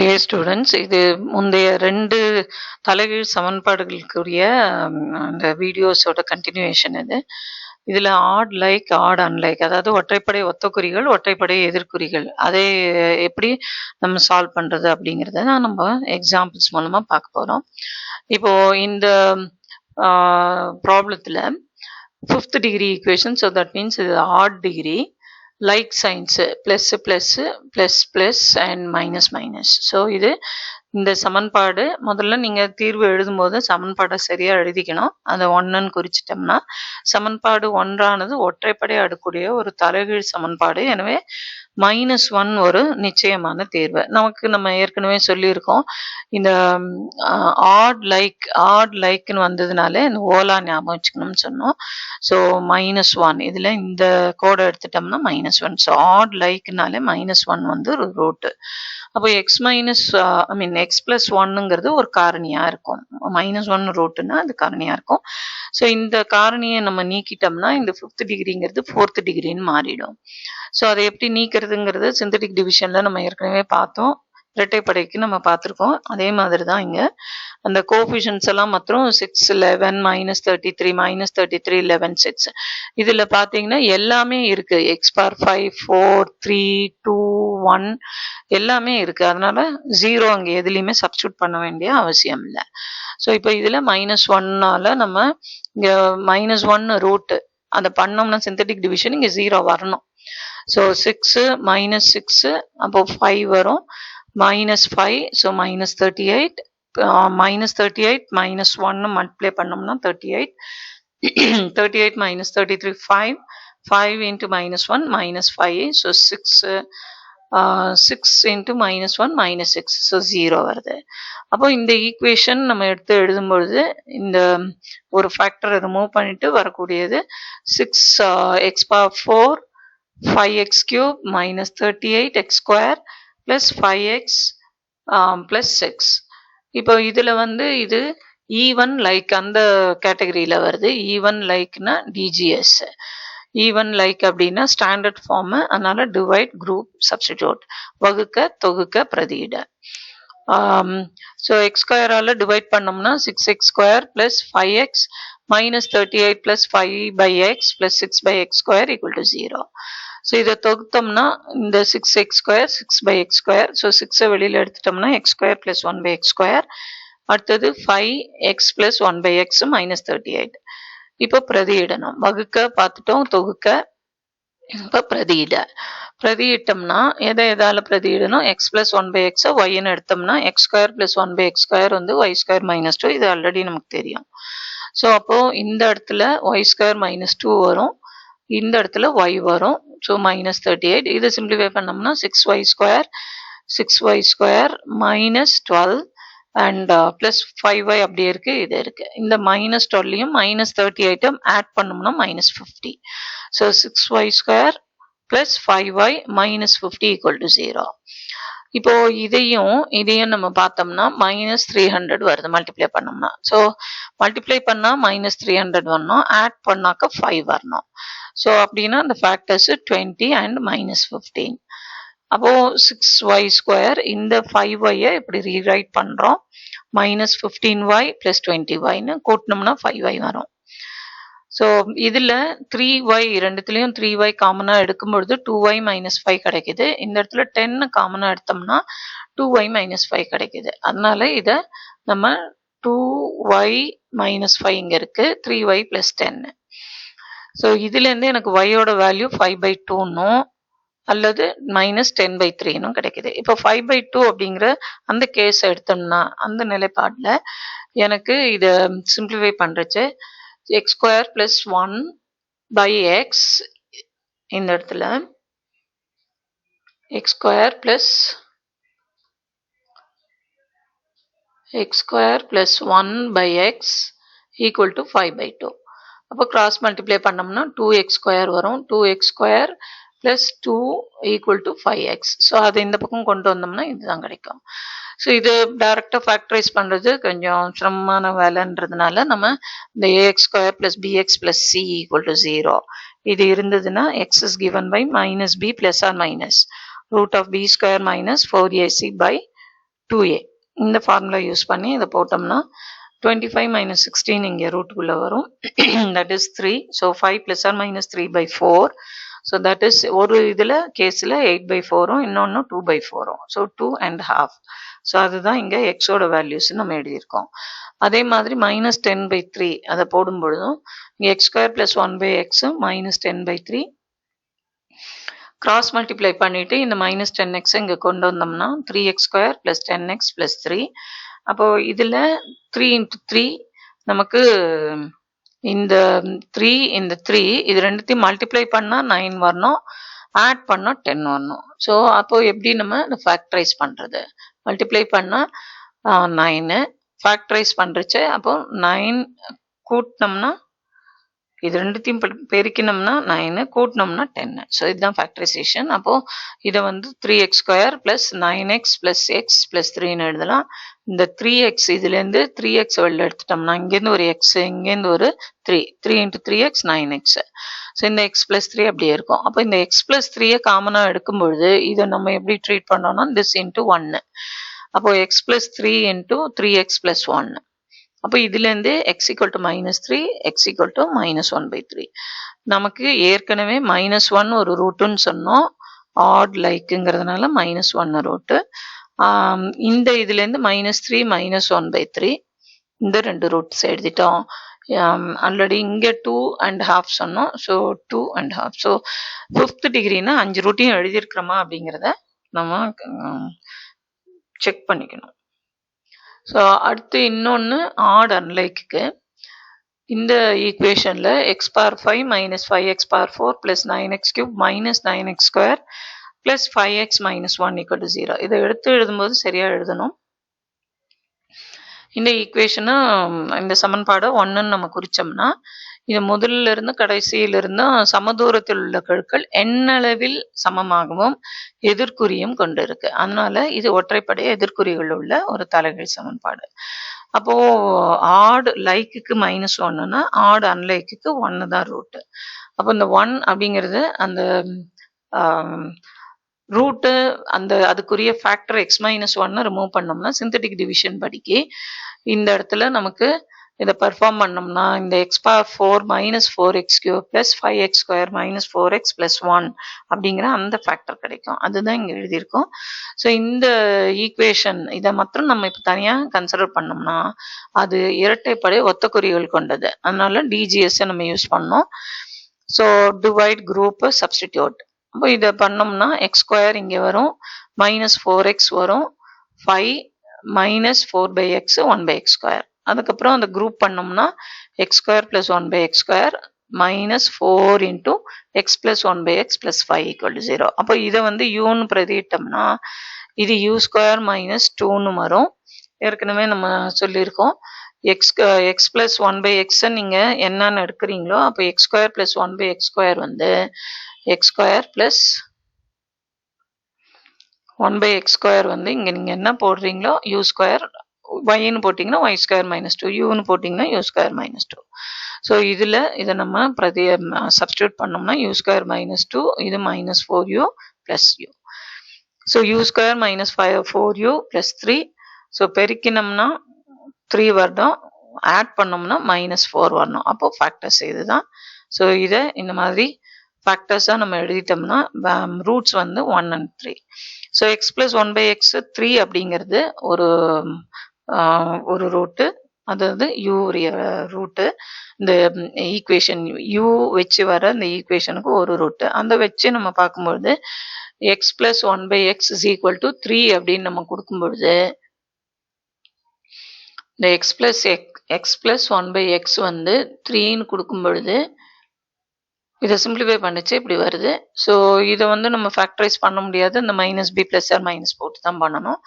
Dear students, இது முந்தைய 2 தலைகீழ் சமன்பாடுகளுக்குரிய அந்த வீடியோஸோட கன்டினியூஷன் இது. இதுல ஆட் லைக், ஆட் அன்லைக், அதாவது ஒற்றைப்படை ஒத்தக்குறிகள், ஒற்றைப்படை எதிர்க்குறிகள், அதை எப்படி நம்ம சால்வ் பண்றது அப்படிங்கிறத நம்ம எக்ஸாம்பிள்ஸ் மூலமா பார்க்க போறோம். இப்போ இந்த ப்ராப்ளத்துல 5th degree equation, so that means இது odd degree, like signs plus and minus. So இது இந்த சமன்பாடு முதல்ல நீங்க தீர்வு எழுதும்போது சமன்பாடை சரியா எழுதிக்கணும். அதை 1ன்னு குறிச்சிட்டோம்னா சமன்பாடு 1ஆனது ஒற்றைப்படை அடுக்குடைய ஒரு தலைகீழ் சமன்பாடு. எனவே -1 ஒரு நிச்சயமான தேர்வு. நம்ம ஏற்கனவே சொல்லியிருக்கோம், இந்த ஆட் லைக்னு வந்ததுனால இந்த ஓலா ஞாபகம் வச்சுக்கணும்னு சொன்னோம். ஸோ -1 இதுல இந்த கோடை எடுத்துட்டோம்னா -1. ஸோ ஆட் லைக்னாலே -1 வந்து ஒரு ரூட்டு. அப்போ x+1ங்கிறது ஒரு காரணியா இருக்கும். -1 ரூட்டுன்னா அது காரணியா இருக்கும். ஸோ இந்த காரணியை நம்ம நீக்கிட்டோம்னா இந்த 5th டிகிரிங்கிறது 4th டிகிரின்னு மாறிடும். ஸோ அதை எப்படி நீக்கிறதுங்கிறது சிந்தட்டிக் டிவிஷன்ல நம்ம ஏற்கனவே பார்த்தோம். இரட்டைப்படைக்கு நம்ம பார்த்துருக்கோம். அதே மாதிரி தான் இங்க அந்த கோஎஃபிஷியன்ட்ஸ் எல்லாம் மாத்திரம் 6, 11, -33, -33, 11, 6. இதுல பாத்தீங்கன்னா எல்லாமே இருக்கு. x⁵, 4, 3, 2, 1 எல்லாமே இருக்கு. அதனால 0 அங்க எதுலையுமே சப்ஸ்டியூட் பண்ண வேண்டிய அவசியம் இல்லை. ஸோ இப்போ இதுல -1னால நம்ம இங்க -1 ரூட் அதை பண்ணோம்னா சிந்தட்டிக் டிவிஷன் இங்க 0 வரணும். ஸோ 6 -6 அப்போ 5 வரும். -5 ஸோ -38, -38 -1 மல்டிப்ளை பண்ணோம்னா 38. 38 -33 5. 5 into -1 -5. So 6 into -1 -6. ஸோ 0 வருது. அப்போ இந்த ஈக்குவேஷன் நம்ம எடுத்து எழுதும்பொழுது இந்த ஒரு ஃபேக்டரை ரிமூவ் பண்ணிட்டு வரக்கூடியது 6x⁴ 5x³ -38x² plus 5x plus 6. இப்போ இதுல வந்து இது ஈவன் லைக் அந்த கேட்டகரியில வருது. ஈவன் லைக்னா டிஜிஎஸ். ஈவன் லைக் அப்படின்னா ஸ்டாண்டர்ட் ஃபார்ம். அதனால டிவைட், குரூப், சப்ஸ்டிடியூட், வகுக்க, தொகுக்க, பிரதியிட. ஸோ x² டிவைட் பண்ணோம்னா 6x² plus 5x -38 plus 5/x plus 6/x² = 0. So இதை தொகுத்தோம்னா இந்த 6x², 6/x². ஸோ 6 வெளியில எடுத்துட்டோம்னா x² plus 1/x². அடுத்தது 5x plus 1/x -38. இப்போ பிரதியிடணும். வகுக்க பார்த்துட்டோம், தொகுக்க. இப்போ பிரதியிட்டோம்னா எதால பிரதியிடணும்? x plus 1/x yன்னு எடுத்தோம்னா x² plus 1/x² வந்து y² -2. இது ஆல்ரெடி நமக்கு தெரியும். ஸோ அப்போ இந்த இடத்துல y² -2 வரும், இந்த இடத்துல y வரும். ஸோ -38. இதை சிம்பிளிஃபை பண்ணோம்னா 6y² -12 அண்ட் பிளஸ் 5y அப்படியே இருக்கு, இது இருக்கு. இந்த -12யும் -38யும் ஆட் பண்ணோம்னா -50. So 6y² plus 5y -50 = 0. இப்போ இதையும் நம்ம பார்த்தோம்னா -300 வருது மல்டிப்ளை பண்ணோம்னா. ஸோ மல்டிப்ளை பண்ணா -300 வரணும், ஆட் பண்ணாக்க 5 வரணும். ஸோ அப்படின்னா அந்த ஃபேக்டர்ஸ் 20 and -15. அப்போ 6y² இந்த 5y இப்படி ரீரைட் பண்றோம். -15y plus 20yன்னு கூட்டினோம்னா 5y வரும். ஸோ இதுல 3y ரெண்டுத்துலயும் 3y காமனா எடுக்கும்பொழுது 2y -5 கிடைக்குது. இந்த இடத்துல 10 காமனா எடுத்தோம்னா 2y -5 கிடைக்குது. அதனால இத நம்ம 2y -5 இங்க இருக்கு, 3y plus 10. ஸோ இதுல இருந்து எனக்கு y-ஓட வேல்யூ 5/2ன்னும் அல்லது -10/3ன்னும் கிடைக்குது. இப்போ 5/2 அப்படிங்கிற அந்த கேஸ் எடுத்தோம்னா அந்த நிலைப்பாடுல எனக்கு இத சிம்பிளிஃபை பண்றச்சு x² plus 1/x இந்த இடத்துல x² plus 1/x = 5/2. அப்போ கிராஸ் மல்டிப்ளை பண்ணோம்னா 2x² வரும். 2x² plus 2 = 5x. ஸோ அதை இந்த பக்கம் கொண்டு வந்தோம்னா இதுதான் கிடைக்கும். ஸோ இது டைரக்டா ஃபேக்டரைஸ் பண்றது கொஞ்சம் சிரமமான வேலைன்றதுனால நம்ம இந்த ax² plus bx plus c = 0 இது இருந்ததுன்னா x is given by -b plus or minus root of b² minus 4ac by 2a. இந்த ஃபார்முலா யூஸ் பண்ணி இதை போட்டோம்னா 25 minus 16 இங்கே ரூட்டுக்குள்ளே வரும். that is 3. so 5 plus or minus 3 by 4. so that is ஒரு இதில் கேஸில் 8 by 4ம் இன்னொன்று 2 by 4ம். so 2.5. ஸோ அதுதான் இங்கே எக்ஸோட வேல்யூஸ் நம்ம எழுதியிருக்கோம். அதே மாதிரி minus 10 by 3 அதை போடும் பொழுதும் இங்கே x square plus 1 by x minus 10 by 3 cross multiply பண்ணிவிட்டு இந்த மைனஸ் 10x இங்கே கொண்டு வந்தோம்னா 3x square plus 10x plus 3. அப்போது இதில் 3 into 3 நமக்கு இந்த 3 இது ரெண்டுத்தையும் மல்டிப்ளை பண்ணால் 9 வரணும், ஆட் பண்ணால் 10 வரணும். ஸோ அப்போது எப்படி நம்ம ஃபேக்டரைஸ் பண்ணுறது? மல்டிப்ளை பண்ணால் 9, ஃபேக்டரைஸ் பண்ணுறச்சு அப்போது 9 கூட்டினோம்னா இது ரெண்டுத்தையும் பெருக்கினோம்னா 9, கூட்டினோம்னா 10. ஸோ இதுதான் ஃபேக்டரைசேஷன். அப்போது இதை வந்து 3x square plus 9x plus x plus 3ன்னு எழுதலாம். இந்த 3x இதுலேருந்து 3x வெளில எடுத்துட்டோம்னா இங்கேருந்து ஒரு x, இங்கேருந்து ஒரு 3 into 3x 9x. ஸோ இந்த x ப்ளஸ் 3 அப்படியே இருக்கும். அப்போ இந்த x ப்ளஸ் 3யை காமனாக எடுக்கும்பொழுது இதை நம்ம எப்படி ட்ரீட் பண்ணோம்னா this into 1. அப்போது x plus 3 into 3x plus 1. அப்போ இதுலேருந்து x equal to minus 3, x equal to minus 1 by 3. நமக்கு ஏற்கனவே -1 ஒரு ரூட்டுன்னு சொன்னோம், ஆட் லைக்குங்கிறதுனால -1 ரூட்டு. இந்த இதுலேருந்து -3 -1 by 3 இந்த ரெண்டு ரூட்ஸ் எழுதிட்டோம். ஆல்ரெடி இங்கே 2.5 சொன்னோம். ஸோ 2.5. ஸோ 5th டிகிரினா 5 ரூட்டையும் எழுதியிருக்கிறோமா அப்படிங்கிறத நம்ம செக் பண்ணிக்கணும். ஸோ அடுத்து இன்னொன்று ஆட் அன்லைக்கு. இந்த ஈக்குவேஷனில் x power 5 minus 5x power 4 plus 9x cube minus 9x square plus 5x minus 1 equal to 0. இதை எடுத்து எழுதும்போது சரியாக எழுதணும். இந்த ஈக்குவேஷனை இந்த சமன்பாடை 1ன்னு நம்ம குறித்தோம்னா இது முதல்ல இருந்து கடைசியிலிருந்தும் சமதூரத்தில் உள்ள கெழுக்கள் எண்ணளவில் சமமாகவும் எதிர்குறியும் கொண்டு இருக்கு. அதனால இது ஒற்றைப்படை எதிர்குறிகள் உள்ள ஒரு தலைகீழ் சமன்பாடு. அப்போ ஆட் லைக்குக்கு -1ன்னா ஆட் அன்லைக்குக்கு 1 தான் ரூட்டு. அப்போ இந்த 1 அப்படிங்கிறது அந்த ரூட்டு அந்த அதுக்குரிய ஃபேக்டர் x -1 ரிமூவ் பண்ணோம்னா சிந்தட்டிக் டிவிஷன் படிக்கு இந்த இடத்துல நமக்கு இதை பெர்ஃபார்ம் பண்ணோம்னா இந்த x power 4 minus 4x cube plus 5x square minus 4x plus 1 அப்படிங்கிற அந்த ஃபேக்டர் கிடைக்கும். அதுதான் இங்கே எழுதியிருக்கோம். ஸோ இந்த ஈக்குவேஷன் இதை மாத்திரம் நம்ம இப்போ தனியாக கன்சிடர் பண்ணோம்னா அது இரட்டைப்படை ஒத்த குறிகள் கொண்டது. அதனால டிஜிஎஸ்ஸை நம்ம யூஸ் பண்ணோம். So divide group substitute. அப்போ இதை பண்ணோம்னா x ஸ்கொயர் இங்கே வரும், மைனஸ் 4x வரும், 5 minus 4 by x 1 by x square. அதுக்கப்புறம் அந்த குரூப் பண்ணோம்னா x square plus 1 by x square minus 4 into X plus 1 by x plus 5 equal to 0. அப்போ இதை வந்து யூன்னு பிரதிட்டோம்னா இது u ஸ்கொயர் மைனஸ் 2ன்னு வரும். ஏற்கனவே நம்ம சொல்லியிருக்கோம் எக்ஸ் ப்ளஸ் 1 by x நீங்கள் என்னன்னு எடுக்கிறீங்களோ அப்போ X square plus 1 by x square வந்து x square plus 1 by x square வந்து இங்கே நீங்கள் என்ன போடுறீங்களோ u ஸ்கொயர், yன்னு போட்டிங்கன்னா y ஸ்கொயர் மைனஸ் 2, யூன்னு போட்டிங்கன்னா u ஸ்கொயர் மைனஸ் 2. ஸோ இதில் இதை நம்ம சப்ஸ்டியூட் பண்ணோம்னா u ஸ்கொயர் மைனஸ் 2, இது minus 4u plus u. So u square minus 4u plus 3. So பெருக்கினோம்னா 3 வரணும், ஆட் பண்ணோம்னா மைனஸ் 4 வரணும். அப்போது ஃபேக்டர்ஸ் இது தான். ஸோ இதை இந்த மாதிரி ஃபேக்டர்ஸாக நம்ம எழுதிட்டோம்னா ரூட்ஸ் வந்து 1 and 3. So X plus 1 by x 3 அப்படிங்கிறது ஒரு ரூட்டு, அதாவது u ரூட்டு. இந்த ஈக்குவேஷன் u வச்சு வர இந்த ஈக்குவேஷனுக்கு ஒரு ரூட்டு. அந்த வச்சு நம்ம பார்க்கும்பொழுது X plus 1 by x is equal to 3 அப்படின்னு நம்ம கொடுக்கும்பொழுது இந்த எக்ஸ் ப்ளஸ் 1 by x வந்து 3ன்னு கொடுக்கும் பொழுது இதை சிம்பிளிஃபை பண்ணிச்சு இப்படி வருது. ஸோ இதை வந்து நம்ம ஃபேக்டரைஸ் பண்ண முடியாது, இந்த minus B plus or minus போட்டு தான் பண்ணணும்.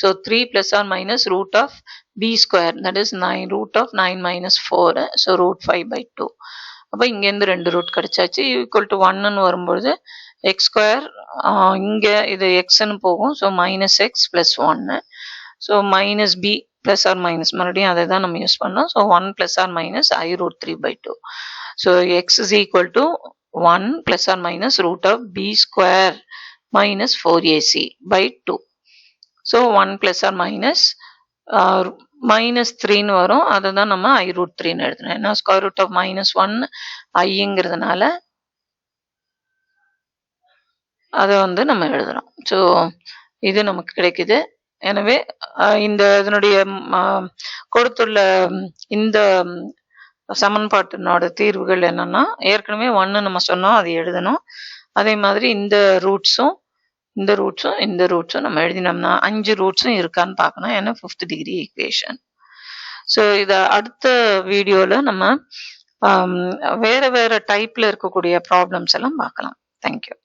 So 3 plus or minus root of B square, that is 9 root of 9 minus 4. So root 5 by 2. அப்போ இங்கேருந்து 2 ரூட் கிடச்சாச்சு. ஈக்குவல் டு 1ன்னு வரும்பொழுது எக்ஸ் ஸ்கொயர் இங்கே இது எக்ஸ்ன்னு போகும். So minus X plus 1. So minus B plus or minus மறுபடியும் அதை தான் நம்ம யூஸ் பண்ணோம். So 1 plus or minus I root 3 by 2. So x is equal to 1 plus or minus root of b square minus 4ac by 2. So 1 plus or minus -3ன்னு வரும். அதை தான் நம்ம i√3ன்னு எழுதணும். ஏன்னா ஸ்கொயர் ரூட் ஆஃப் -1 ஐங்கிறதுனால அதை வந்து நம்ம எழுதணும். ஸோ இது நமக்கு கிடைக்குது. எனவே இதனுடைய கொடுத்துள்ள இந்த சமன்பாட்டினோட தீர்வுகள் என்னன்னா, ஏற்கனவே 1 நம்ம சொன்னோம், அதை எழுதணும். அதே மாதிரி இந்த ரூட்ஸும் நம்ம எழுதினோம்னா 5 ரூட்ஸும் இருக்கான்னு பார்க்கணும். ஏன்னா 5th டிகிரி ஈக்குவேஷன். ஸோ இதை அடுத்த வீடியோல நம்ம வேற வேற டைப்ல இருக்கக்கூடிய ப்ராப்ளம்ஸ் எல்லாம் பார்க்கலாம். தேங்க்யூ.